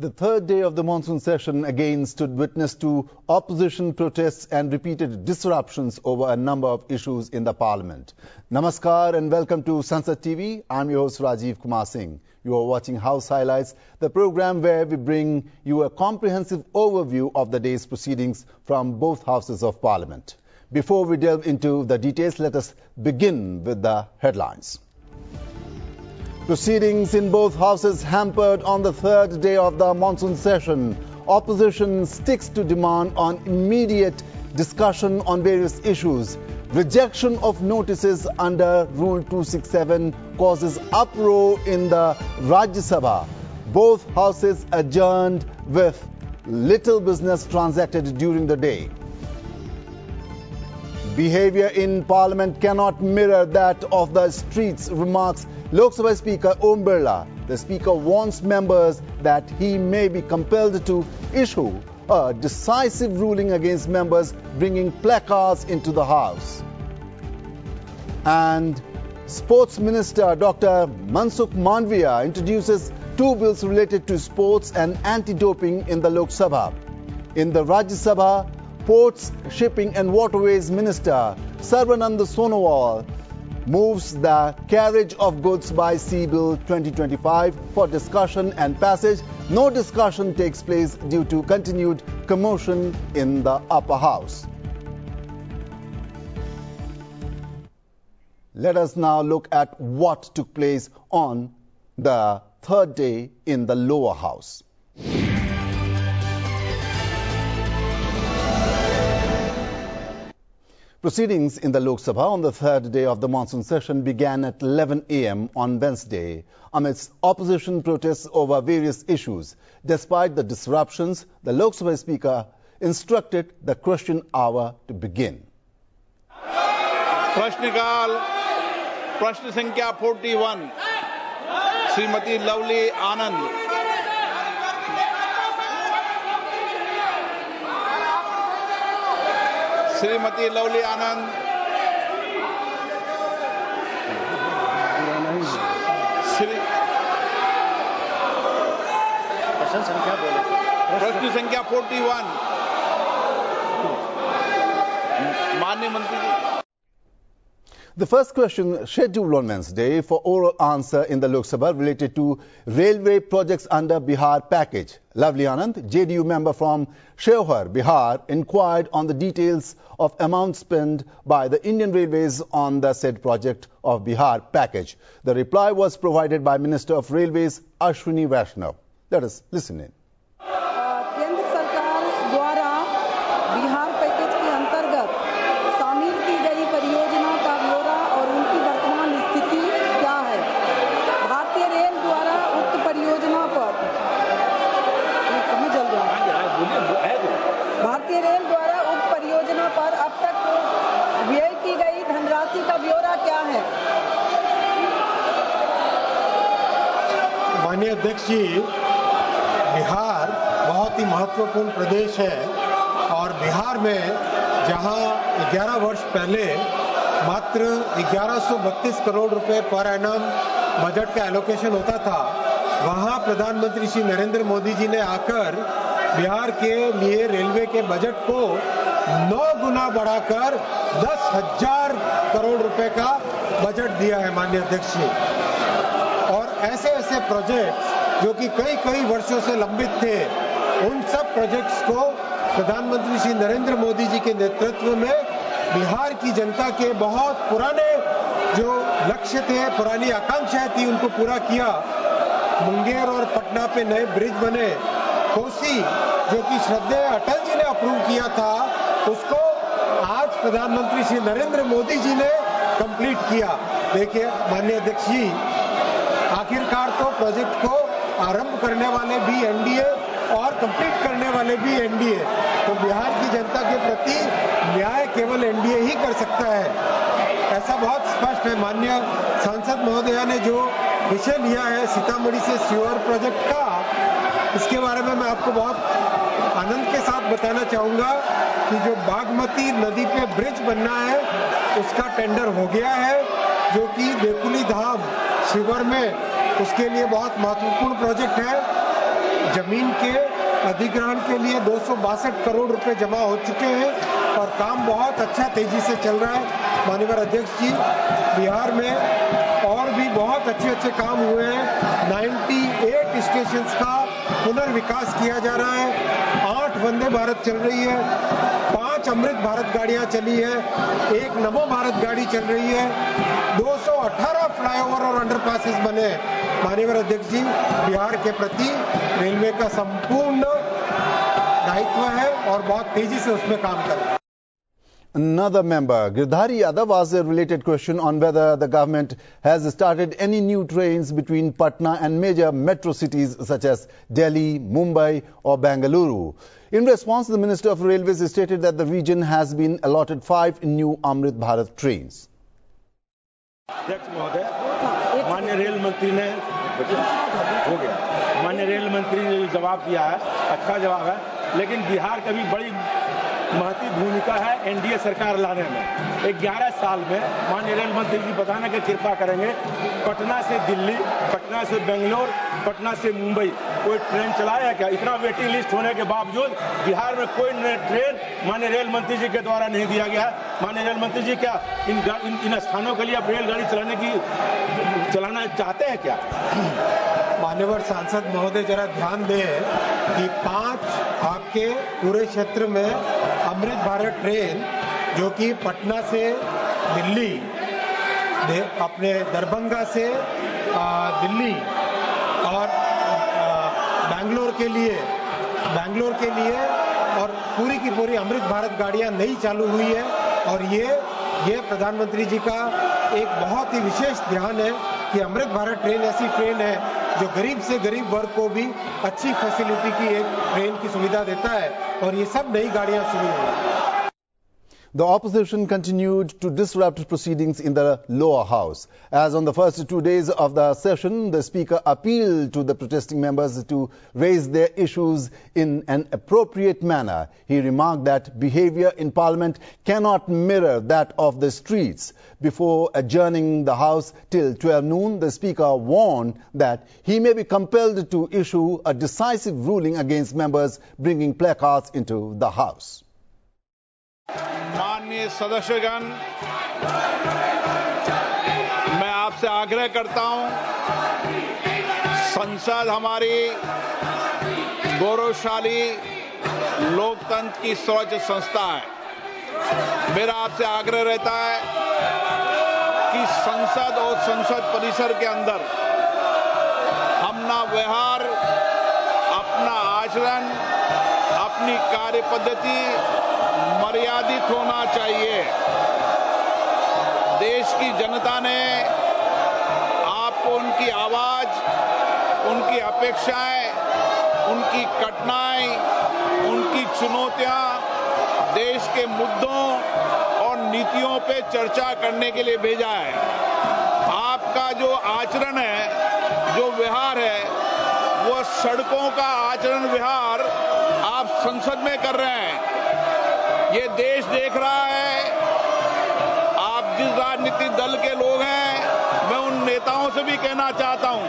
The third day of the monsoon session again stood witness to opposition protests and repeated disruptions over a number of issues in the parliament. Namaskar and welcome to Sansad TV. I'm your host Rajiv Kumar Singh. You are watching House Highlights, the program where we bring you a comprehensive overview of the day's proceedings from both houses of parliament. Before we delve into the details, let us begin with the headlines. Proceedings in both houses hampered on the third day of the monsoon session. Opposition sticks to demand on immediate discussion on various issues. Rejection of notices under Rule 267 causes uproar in the Rajya Sabha. Both houses adjourned with little business transacted during the day. Behavior in Parliament cannot mirror that of the streets, remarks Lok Sabha Speaker Om Birla. The Speaker warns members that he may be compelled to issue a decisive ruling against members bringing placards into the House. And Sports Minister Dr. Mansukh Mandaviya introduces two bills related to sports and anti-doping in the Lok Sabha. In the Rajya Sabha, Ports, Shipping and Waterways Minister Sarbanand Sonowal moves the Carriage of Goods by Sea Bill 2025 for discussion and passage. No discussion takes place due to continued commotion in the upper house. Let us now look at what took place on the third day in the lower house. Proceedings in the Lok Sabha on the third day of the monsoon session began at 11 a.m. on Wednesday amidst opposition protests over various issues. Despite the disruptions, the Lok Sabha Speaker instructed the question hour to begin. प्रश्नकाल प्रश्न संख्या 41 श्रीमती लवली आनंद श्रीमती लवली आनंद प्रश्न संख्या 41 माननीय मंत्री जी. The first question scheduled on Wednesday for oral answer in the Lok Sabha related to railway projects under Bihar package. Lovely Anand, JDU member from Sheohar, Bihar, inquired on the details of amount spent by the Indian Railways on the said project of Bihar package. The reply was provided by Minister of Railways Ashwini Vaishnav. Let us listen in. केंद्र सरकार द्वारा Bihar package के अंतर्गत शामिल की गई परियोजना का ब्यौरा और उनकी वर्तमान स्थिति क्या है. भारतीय रेल द्वारा उक्त परियोजना पर भारतीय रेल द्वारा उक्त परियोजना पर अब तक व्यय की गई धनराशि का ब्यौरा क्या है. माननीय अध्यक्ष जी, बिहार बहुत ही महत्वपूर्ण प्रदेश है और बिहार में जहां 11 वर्ष पहले मात्र 1132 करोड़ रुपए पर एनम बजट का एलोकेशन होता था, वहां प्रधानमंत्री श्री नरेंद्र मोदी जी ने आकर बिहार के लिए रेलवे के बजट को 9 गुना बढ़ाकर 10,000 करोड़ रुपए का बजट दिया है माननीय अध्यक्ष जी. और ऐसे ऐसे प्रोजेक्ट्स जो कि कई वर्षों से लंबित थे, उन सब प्रोजेक्ट्स को प्रधानमंत्री श्री नरेंद्र मोदी जी के नेतृत्व में बिहार की जनता के बहुत पुराने जो लक्ष्य थे, पुरानी आकांक्षाएं थी, उनको पूरा किया. मुंगेर और पटना पे नए ब्रिज बने. कोसी जो कि श्रद्धेय अटल जी ने अप्रूव किया था, उसको आज प्रधानमंत्री श्री नरेंद्र मोदी जी ने कंप्लीट किया. देखिए माननीय अध्यक्ष जी, आखिरकार तो प्रोजेक्ट को आरंभ करने वाले भी एनडीए और कंप्लीट करने वाले भी एनडीए. तो बिहार की जनता के प्रति न्याय केवल एनडीए ही कर सकता है, ऐसा बहुत स्पष्ट है. माननीय सांसद महोदया ने जो विषय लिया है सीतामढ़ी से सीवर प्रोजेक्ट का, इसके बारे में मैं आपको बहुत आनंद के साथ बताना चाहूंगा कि जो बागमती नदी पे ब्रिज बनना है उसका टेंडर हो गया है, जो कि बेकुली धाम शिवर में उसके लिए बहुत महत्वपूर्ण प्रोजेक्ट है. जमीन के अधिग्रहण के लिए 262 करोड़ रुपए जमा हो चुके हैं और काम बहुत अच्छा तेजी से चल रहा है। माननीय अध्यक्ष जी, बिहार में और भी बहुत अच्छे काम हुए हैं। 98 स्टेशंस का पुनर्विकास किया जा रहा है। 8 वंदे भारत चल रही है, 5 अमृत भारत गाड़ियां चली है, 1 नमो भारत गाड़ी चल रही है, 218 फ्लाईओवर और अंडरपासेस बने। माननीय अध्यक्ष जी, बिहार के प्रति रेलवे का संपूर्ण दायित्व है और बहुत तेजी से उसमें काम कर रहा है। Another member, Girdhari Yadav, asked a related question on whether the government has started any new trains between Patna and major metro cities such as Delhi, Mumbai or Bengaluru. In response, the Minister of Railways stated that the region has been allotted 5 new Amrit Bharat trains. अध्यक्ष महोदय, माननीय rail मंत्री ने हो गया, माननीय rail मंत्री ने जो जवाब दिया है अच्छा जवाब है, लेकिन बिहार का भी बड़ी महत्वपूर्ण भूमिका है एनडीए सरकार लाने में। 11 साल में माननीय रेल मंत्री जी बताने की कृपा करेंगे, पटना से दिल्ली, पटना से बेंगलोर, पटना से मुंबई कोई ट्रेन चलाया है क्या? इतना वेटिंग लिस्ट होने के बावजूद बिहार में कोई ट्रेन माननीय रेल मंत्री जी के द्वारा नहीं दिया गया। माननीय रेल मंत्री जी, क्या इन स्थानों के लिए आप रेलगाड़ी चलाना चाहते हैं क्या? मान्यवर सांसद महोदय, जरा ध्यान दें कि 5 आपके पूरे क्षेत्र में अमृत भारत ट्रेन जो कि पटना से दिल्ली, अपने दरभंगा से दिल्ली और बैंगलोर के लिए और पूरी की पूरी अमृत भारत गाड़ियां नई चालू हुई है। और ये प्रधानमंत्री जी का एक बहुत ही विशेष ध्यान है कि अमृत भारत ट्रेन ऐसी ट्रेन है जो गरीब से गरीब वर्ग को भी अच्छी फैसिलिटी की एक ट्रेन की सुविधा देता है और ये सब नई गाड़ियां शुरू हुई। The opposition continued to disrupt proceedings in the lower house. As on the first 2 days of the session, the speaker appealed to the protesting members to raise their issues in an appropriate manner. He remarked that behavior in parliament cannot mirror that of the streets. Before adjourning the house till 12 noon, the speaker warned that he may be compelled to issue a decisive ruling against members bringing placards into the house. माननीय सदस्यगण, मैं आपसे आग्रह करता हूं, संसद हमारी गौरवशाली लोकतंत्र की सर्वोच्च संस्था है। मेरा आपसे आग्रह रहता है कि संसद और संसद परिसर के अंदर अपना व्यवहार, अपना आचरण, अपनी कार्य पद्धति मर्यादित होना चाहिए। देश की जनता ने आपको उनकी आवाज, उनकी अपेक्षाएं, उनकी कठिनाई, उनकी चुनौतियां, देश के मुद्दों और नीतियों पे चर्चा करने के लिए भेजा है। आपका जो आचरण है, जो व्यवहार है, वो सड़कों का आचरण व्यवहार आप संसद में कर रहे हैं। ये देश देख रहा है। आप जिस राजनीतिक दल के लोग हैं, मैं उन नेताओं से भी कहना चाहता हूं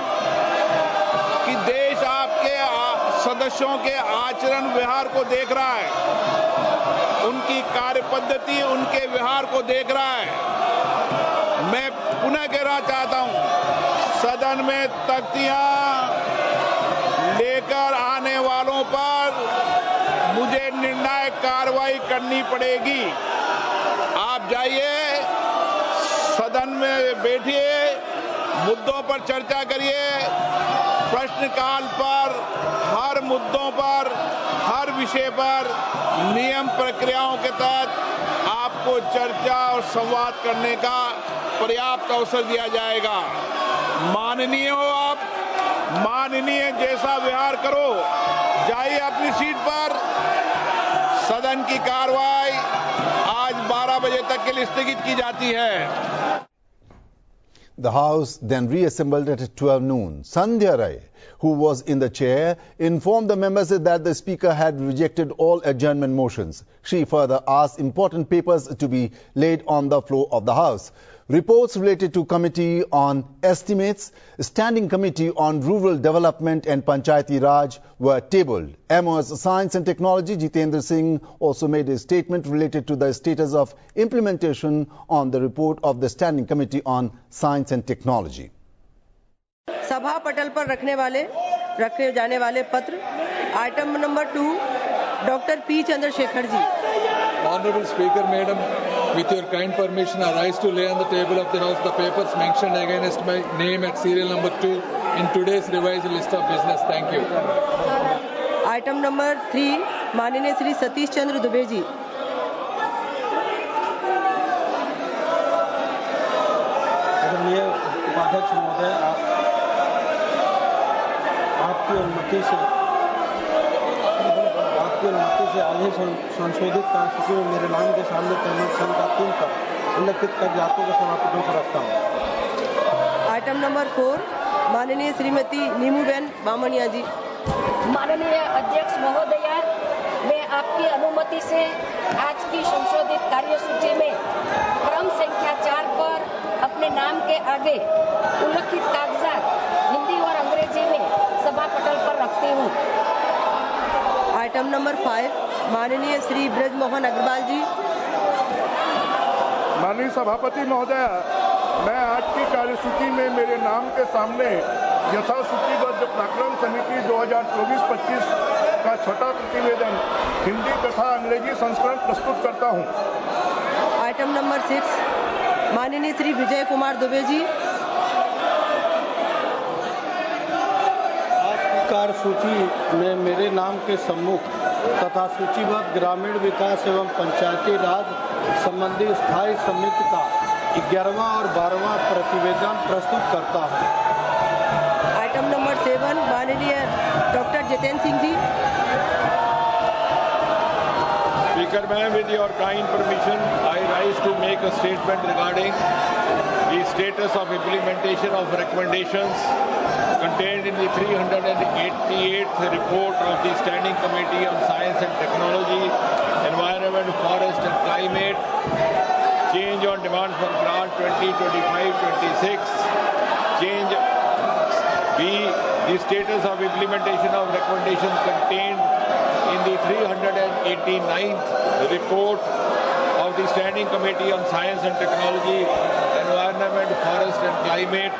कि देश आपके सदस्यों के आचरण व्यवहार को देख रहा है, उनकी कार्य पद्धति, उनके व्यवहार को देख रहा है। मैं पुनः कहना चाहता हूं, सदन में तख्तियां लेकर आने वालों पर मुझे निर्णायक कार्रवाई करनी पड़ेगी। आप जाइए, सदन में बैठिए, मुद्दों पर चर्चा करिए, प्रश्नकाल पर हर मुद्दों पर, हर विषय पर नियम प्रक्रियाओं के तहत आपको चर्चा और संवाद करने का पर्याप्त अवसर दिया जाएगा। माननीय हो आप, माननीय जैसा व्यवहार करो, जाइए अपनी सीट पर। सदन की कार्रवाई आज 12 बजे तक के लिए स्थगित की जाती है। The House then reassembled at 12 noon. Sandhya Ray, who was in the chair, informed the members that the Speaker had rejected all adjournment motions. She further asked important papers to be laid on the floor of the House. Reports related to Committee on Estimates, Standing Committee on Rural Development and Panchayati Raj were tabled. MOS Science and Technology Jitendra Singh also made a statement related to the status of implementation on the report of the Standing Committee on Science and Technology. सभा पटल पर रखे जाने वाले पत्र item number 2 doctor P Chandrashekar ji. Honorable Speaker, Madam, with your kind permission, I rise to lay on the table of the House the papers mentioned against my name at serial number 2 in today's revised list of business. Thank you. Item number 3 माननीय श्री सतीश चंद्र दुबे जी. आदरणीय उपाध्यक्ष महोदय, आपकी अनुमति से आगे संशोधित कार्यसूची में मेरे नाम के सामने पेमेंट संख्या 3 पर उल्लेखित कागजातों का सभापतियों को रखता हूँ. आइटम नंबर 4 माननीय श्रीमती नीमूबेन बामणिया जी. माननीय अध्यक्ष महोदय, मैं आपकी अनुमति से आज की संशोधित कार्यसूची में क्रम संख्या 4 पर अपने नाम के आगे उल्लेखित कागजात हिंदी और अंग्रेजी में सभा पटल पर रखती हूँ. आइटम नंबर 5 माननीय श्री ब्रजमोहन अग्रवाल जी. माननीय सभापति महोदय, मैं आज की कार्यसूची में मेरे नाम के सामने यथासूचीबद्ध पराक्रम समिति 2024-25 का छठा प्रतिवेदन हिंदी तथा अंग्रेजी संस्करण प्रस्तुत करता हूं. आइटम नंबर 6 माननीय श्री विजय कुमार दुबे जी. कार्यसूची में मेरे नाम के सम्मुख तथा सूचीबद्ध ग्रामीण विकास एवं पंचायती राज संबंधी स्थायी समिति का 11वां और 12वां प्रतिवेदन प्रस्तुत करता हूं. आइटम नंबर 7 माननीय doctor Jitendra Singh ji. Speaker, ma'am, with your kind permission, I rise to make a statement regarding the status of implementation of recommendations contained in the 388th report of the Standing Committee on Science and Technology, Environment, Forest and Climate, Change on Demand for Grant 2025-26, Change B, the status of implementation of recommendations contained in the 389th report of the Standing Committee on Science and Technology, Environment, Forest and Climate,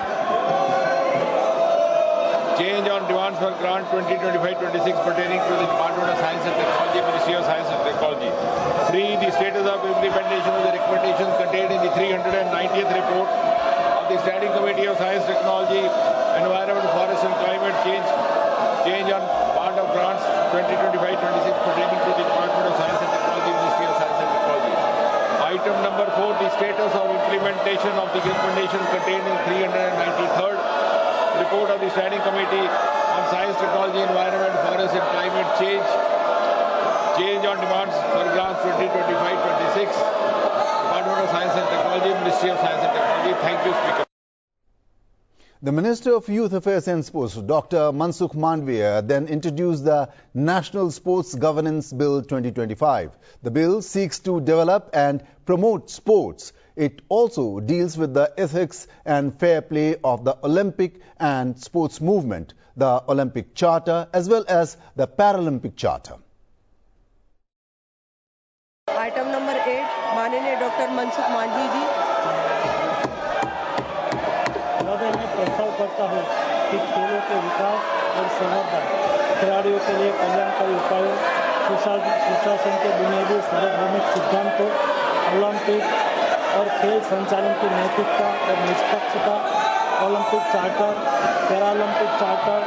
Change on Demands for Grant 2025-26 pertaining to the Department of Science and Technology, Ministry of Science and Technology. 3. The status of implementation of the recommendations contained in the 390th report of the Standing Committee of Science, Technology, Environment, Forest and Climate Change on Part of Grants 2025-26 pertaining to the Department of Science and Technology, Ministry of Science and Technology. Item number 4, the status of implementation of the recommendations contained in 393rd report of the Standing Committee on Science, Technology, Environment, Forest and Climate Change on Demands for Grants 2025-26, Department of Science and Technology, Ministry of Science and Technology. Thank you, Speaker. The Minister of Youth Affairs and Sports, Dr. Mansukh Mandaviya, then introduced the National Sports Governance Bill 2025. The bill seeks to develop and promote sports. It also deals with the ethics and fair play of the Olympic and sports movement, the Olympic Charter, as well as the Paralympic Charter. Item number 8 माननीय doctor Mansukh Mandvi जी. मैं प्रस्ताव करता हूँ कि खेलों के विकास और संवर्धन, खिलाड़ियों के लिए कल्याणकारी उपायों, सुशासन के बुनियादी सार्वभौमिक सिद्धांतों, ओलंपिक और खेल संचालन की नैतिकता और निष्पक्षता, ओलंपिक चार्टर, पैरालंपिक चार्टर,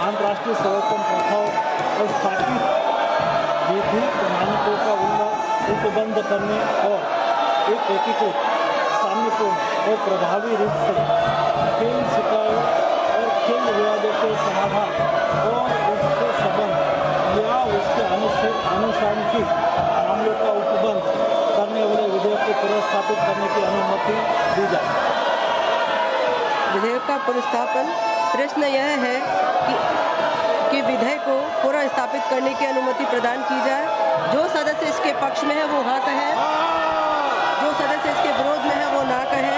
अंतर्राष्ट्रीय सर्वोत्तम प्रथाओं और स्थापित विधि मानकों का उपबंध करने और एक एकीकृत, साम्यपूर्ण और प्रभावी रूप से खेल शिकायत और खेल विवादों के समाधान और उसके संबंध या उसके अनुसांख्यिक मामलों का उपबंध करने वाले विधेयक को पुनर्स्थापित करने की अनुमति दी जाए. विधेयक का पुनर्स्थापन प्रश्न यह है कि विधेयक को पुनर्स्थापित करने की अनुमति प्रदान की जाए. जो सदस्य इसके पक्ष में है वो हाँ कहे, जो सदस्य इसके विरोध में है वो ना कहे.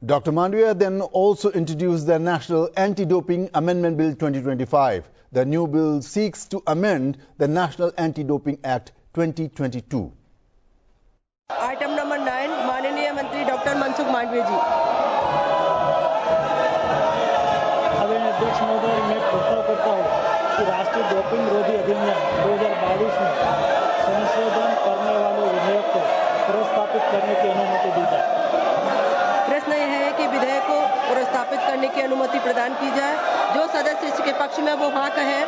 Dr. Mandviya then also introduced the National Anti-Doping Amendment Bill 2025. The new bill seeks to amend the National Anti-Doping Act 2022. Item number 9 माननीय मंत्री डॉक्टर मनसुख मांडविया जी। आदरणीय अध्यक्ष महोदय, मैं प्रस्ताव करता हूँ कि राष्ट्रीय डोपिंग विरोधी अधिनियम 2022 में संशोधन करने वाले विधेयक को प्रस्तावित करने की अनुमति दी जाए। प्रश्न यह है कि विधेयक को प्रस्तावित करने की अनुमति प्रदान की जाए। जो सदस्य इसके पक्ष में वो हाँ कहें,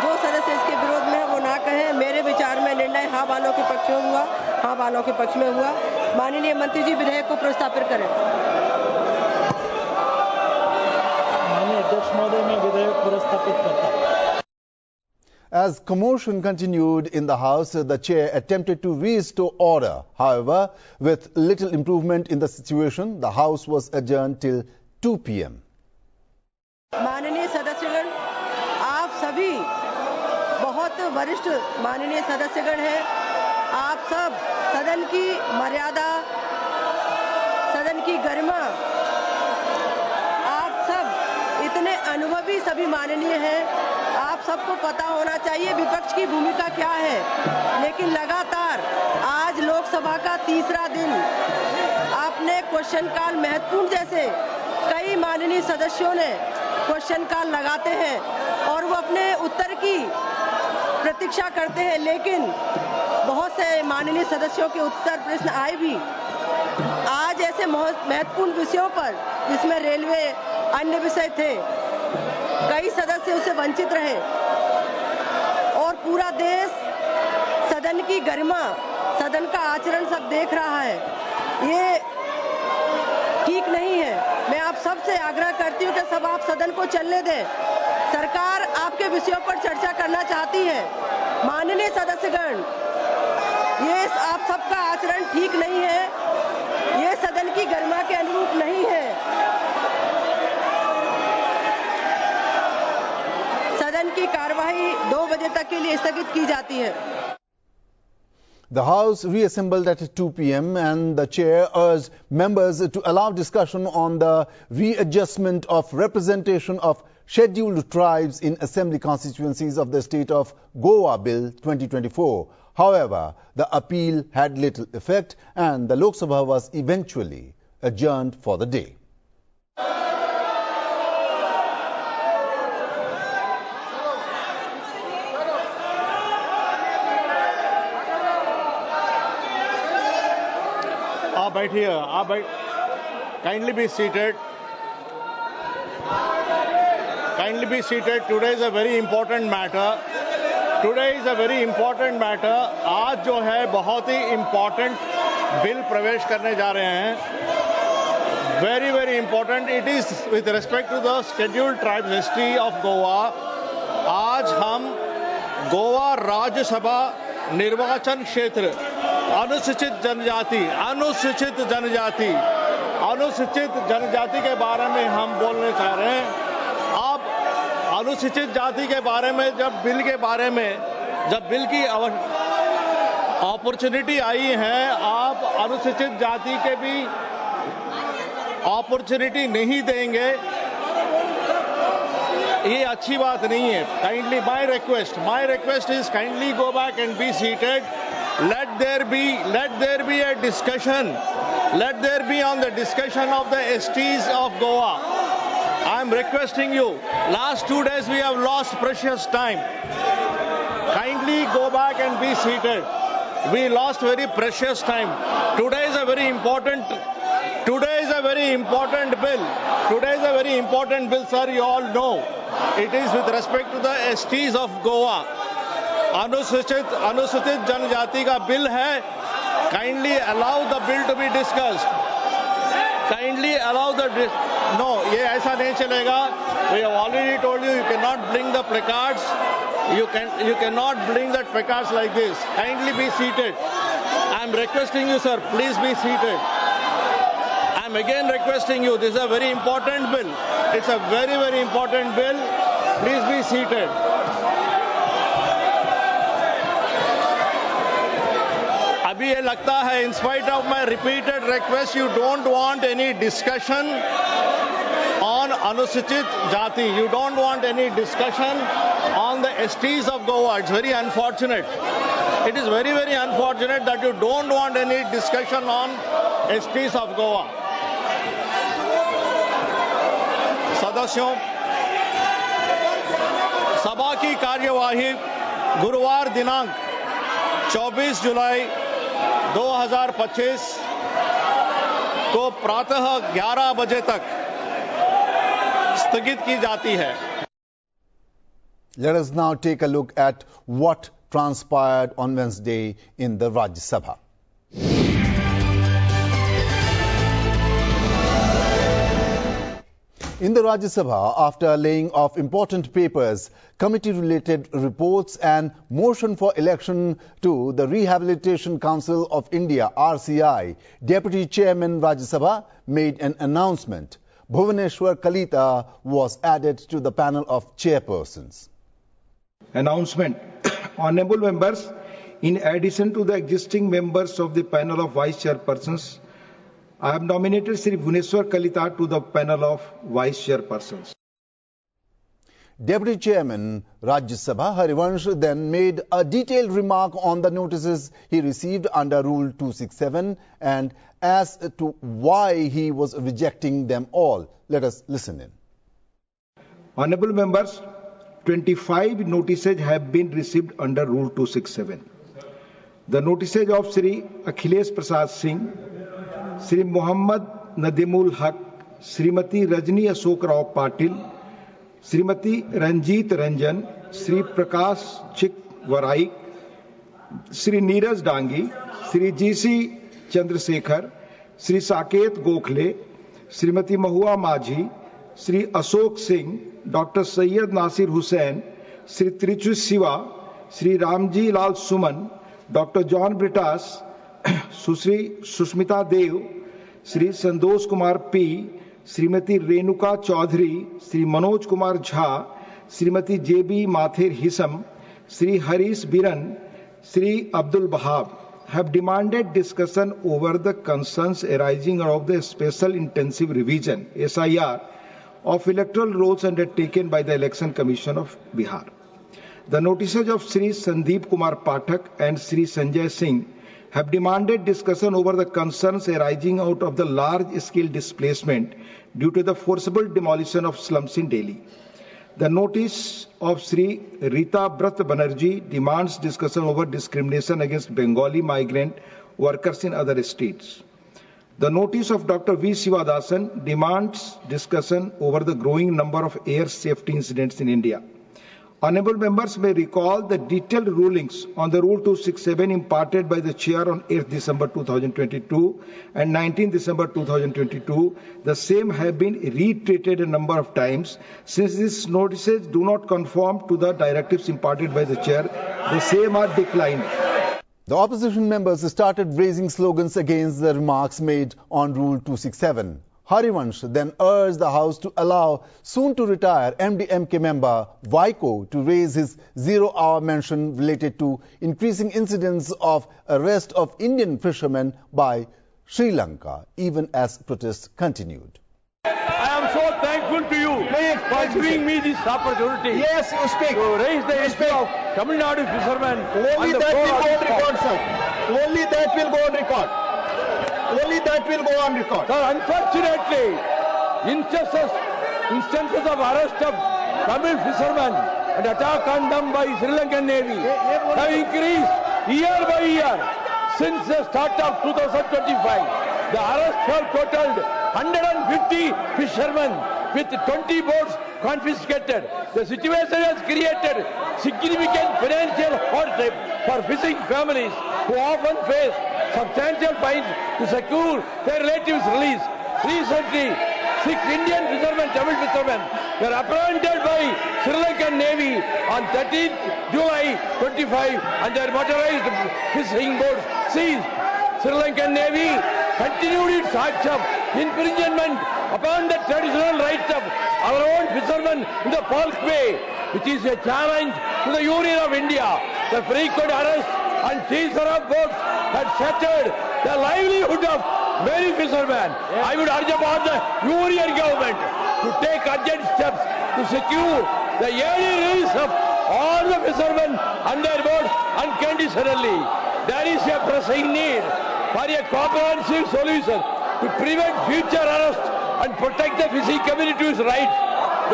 जो सदस्य इसके विरोध में वो ना कहें। मेरे विचार में निर्णय हाँ वालों के पक्ष में हुआ, हाँ वालों के पक्ष में हुआ। माननीय मंत्री जी विधेयक को प्रस्तावित करें। माननीय अध्यक्ष महोदय, मैं विधेयक प्रस्तावित करता हूँ। As commotion continued in the House, the chair attempted to restore order. However, with little improvement in the situation, the House was adjourned till 2 p.m. माननीय सदस्यगण, आप सभी बहुत वरिष्ठ माननीय सदस्यगण हैं। आप सब सदन की मर्यादा, सदन की गरिमा, आप सब इतने अनुभवी सभी माननीय हैं। आप सबको पता होना चाहिए विपक्ष की भूमिका क्या है। लेकिन लगातार आज लोकसभा का तीसरा दिन आपने क्वेश्चन काल महत्वपूर्ण जैसे कई माननीय सदस्यों ने क्वेश्चन काल लगाते हैं और वो अपने उत्तर की प्रतीक्षा करते हैं, लेकिन बहुत से माननीय सदस्यों के उत्तर प्रश्न आए भी। आज ऐसे महत्वपूर्ण विषयों पर जिसमें रेलवे अन्य विषय थे, कई सदस्य उससे वंचित रहे और पूरा देश सदन की गरिमा, सदन का आचरण सब देख रहा है। ये ठीक नहीं है। मैं आप सबसे आग्रह करती हूँ कि सब आप सदन को चलने दें। सरकार आपके विषयों पर चर्चा करना चाहती है। माननीय सदस्यगण, ये आप सबका आचरण ठीक नहीं है। ये सदन की गरिमा के अनुरूप नहीं है। सदन की कार्यवाही 2 बजे तक के लिए स्थगित की जाती है। The House reassembled at 2 p.m. and the chair urged members to allow discussion on the readjustment of representation of scheduled tribes in assembly constituencies of the state of Goa Bill 2024. However, the appeal had little effect and the Lok Sabha was eventually adjourned for the day. बैठिए, आप बैठ, kindly be seated, kindly be seated. Today is a very important matter, today is a very important matter. आज जो है बहुत ही important bill प्रवेश करने जा रहे हैं, very very important. It is with respect to the scheduled tribes history of Goa. आज हम गोवा राज्यसभा निर्वाचन क्षेत्र अनुसूचित जनजाति के बारे में हम बोलने चाह रहे हैं। आप अनुसूचित जाति के बारे में जब बिल की अपॉर्चुनिटी आई है, आप अनुसूचित जाति के भी अपॉर्चुनिटी नहीं देंगे, ये अच्छी बात नहीं है। Kindly my request is kindly go back and be seated. Let there be a discussion. Let there be on the discussion of the STs of Goa. I am requesting you. Last 2 days we have lost precious time. Kindly go back and be seated. We lost very precious time. Today is a very important bill, sir. You all know. It is with respect to the STs of Goa. अनुसूचित जनजाति का bill है। Kindly allow the bill to be discussed. Kindly allow the no, ये ऐसा नहीं चलेगा। We have already told you, you can not bring the placards, you can not bring the placards like this. Kindly be seated. I am requesting you sir, please be seated. I am again requesting you, this is a very important bill, it's a very very important bill, please be seated. अभी ये लगता है, in spite of my repeated request, you don't want any discussion on Anusuchit Jati. You don't want any discussion on the STs of Goa. It's very unfortunate. It is very, very unfortunate that you don't want any discussion on STs of Goa. सदस्यों, सभा की कार्यवाही गुरुवार दिनांक 24 जुलाई 2025 को प्रातः 11 बजे तक स्थगित की जाती है. Let us now take a look at what transpired on Wednesday in the Rajya Sabha. In the Rajya Sabha, after laying off important papers, committee-related reports and motion for election to the Rehabilitation Council of India (RCI), Deputy Chairman Rajya Sabha made an announcement. Bhuvaneshwar Kalita was added to the panel of chairpersons. Announcement. Honorable members, in addition to the existing members of the panel of vice chairpersons, I have nominated Sri Bhuvaneshwar Kalita to the panel of vice chairpersons. Deputy Chairman Rajya Sabha Harivansh then made a detailed remark on the notices he received under Rule 267 and as to why he was rejecting them all. Let us listen in. Honorable members, 25 notices have been received under Rule 267. The notices of Sri Akhilesh Prasad Singh, Sri Muhammad Nadimul Haq, Srimati Rajni Ashok Rao Patil, Srimati Ranjit Ranjan, Sri Prakash Chik Varai, Sri Neeraj Dangi, Sri G.C. Chandrasekhar, Sri Saket Gokhale, Srimati Mahua Majhi, Sri Ashok Singh, Dr. Syed Nasir Hussain, Sri Trichu Siva, Sri Ramji Lal Suman, Dr. John Britas, Susri Susmita Dev, Sri Sandosh Kumar P, Srimati Renuka Chaudhary, Sri Manoj Kumar Jha, Srimati J.B. Mathir Hisam, Sri Harish Biran, Sri Abdul Bahab have demanded discussion over the concerns arising out of the Special Intensive Revision (SIR) of electoral rolls undertaken by the Election Commission of Bihar. The notices of Sri Sandeep Kumar Pathak and Sri Sanjay Singh have demanded discussion over the concerns arising out of the large-scale displacement due to the forcible demolition of slums in Delhi. The notice of Sri Rita Brat Banerjee demands discussion over discrimination against Bengali migrant workers in other states. The notice of Dr. V. Sivadasan demands discussion over the growing number of air safety incidents in India. Honorable members may recall the detailed rulings on the Rule 267 imparted by the Chair on 8th December 2022 and 19th December 2022. The same have been reiterated a number of times. Since these notices do not conform to the directives imparted by the Chair, the same are declined. The opposition members started raising slogans against the remarks made on Rule 267. Harivansh then urged the House to allow soon-to-retire MDMK member Vaiko to raise his zero-hour mention related to increasing incidents of arrest of Indian fishermen by Sri Lanka, even as protests continued. I am so thankful to you for giving me this opportunity. Yes, you speak. To raise the issue of Tamil Nadu fishermen. Only that will go on record, sir. Only that will go on record. Only that will go on record. Sir, unfortunately, instances of arrest of Tamil fishermen and attack on them by Sri Lankan Navy have increased year by year since the start of 2025. The arrests have totaled 150 fishermen with 20 boats confiscated. The situation has created significant financial hardship for fishing families who often face substantial fines to secure their relatives' release. Recently, 6 Indian fishermen, Tamil fishermen, were apprehended by Sri Lankan Navy on 13th July 25 and their motorized fishing boats seized. Sri Lankan Navy continued its acts of infringement upon the traditional rights of our own fishermen in the Falk Bay, which is a challenge to the Union of India. The frequent arrest and seizure of boats had shattered the livelihood of many fishermen. I would urge upon the union government to take urgent steps to secure the yearly release of all the fishermen and their boats unconditionally. There is a pressing need for a comprehensive solution to prevent future arrests and protect the fishing community's rights.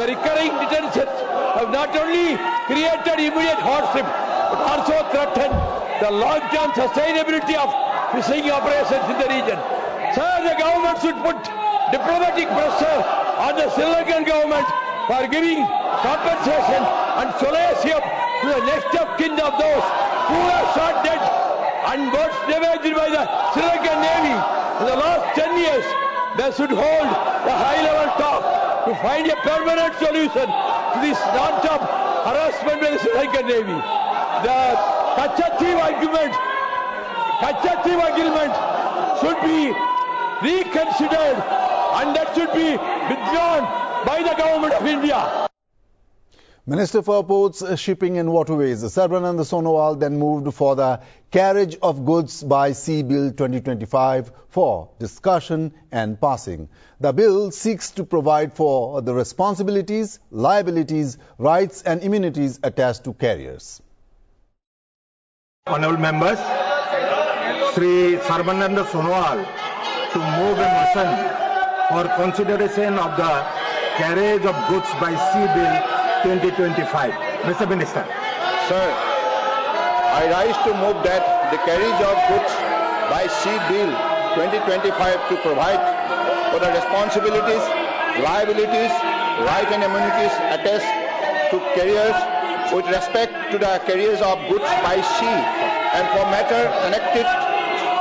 The recurring detentions have not only created immediate hardship but also threatened the long-term sustainability of fishing operations in the region. Sir, the government should put diplomatic pressure on the Sri Lankan government for giving compensation and solace to the next of kin of those who are shot dead and boats damaged by the Sri Lankan Navy in the last 10 years. They should hold the high-level talk to find a permanent solution to this non-stop harassment by the Sri Lankan Navy. The Kachathip agreement should be reconsidered and that should be withdrawn by the government of India. Minister for Ports, Shipping and Waterways, Sarbananda Sonowal, then moved for the Carriage of Goods by Sea Bill 2025 for discussion and passing. The bill seeks to provide for the responsibilities, liabilities, rights and immunities attached to carriers. Honourable members, Sri Sarbananda Sonowal to move a motion for consideration of the Carriage of Goods by Sea Bill 2025. Mr. Minister. Sir, I rise to move that the Carriage of Goods by Sea Bill 2025 to provide for the responsibilities, liabilities, rights and immunities attached to carriers with respect to the carriers of goods by sea and for matter connected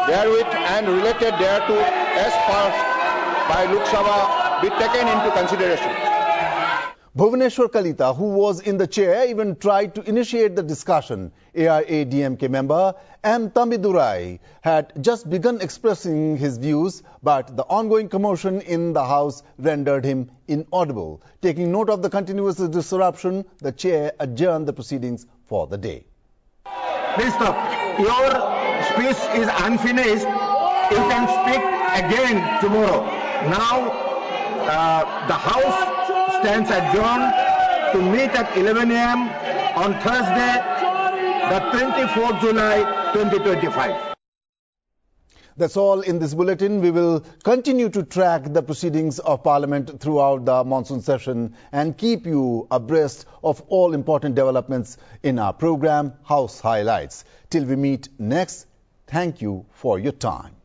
therewith and related thereto as passed by Lok Sabha be taken into consideration. Bhuvaneshwar Kalita, who was in the chair, even tried to initiate the discussion. AIA-DMK member M. Thambidurai had just begun expressing his views, but the ongoing commotion in the House rendered him inaudible. Taking note of the continuous disruption, the chair adjourned the proceedings for the day. Please stop. Your speech is unfinished. You can speak again tomorrow. Now, the House stands adjourned to meet at 11 a.m. on Thursday, the 24th July 2025. That's all in this bulletin. We will continue to track the proceedings of Parliament throughout the monsoon session and keep you abreast of all important developments in our program, House Highlights. Till we meet next, thank you for your time.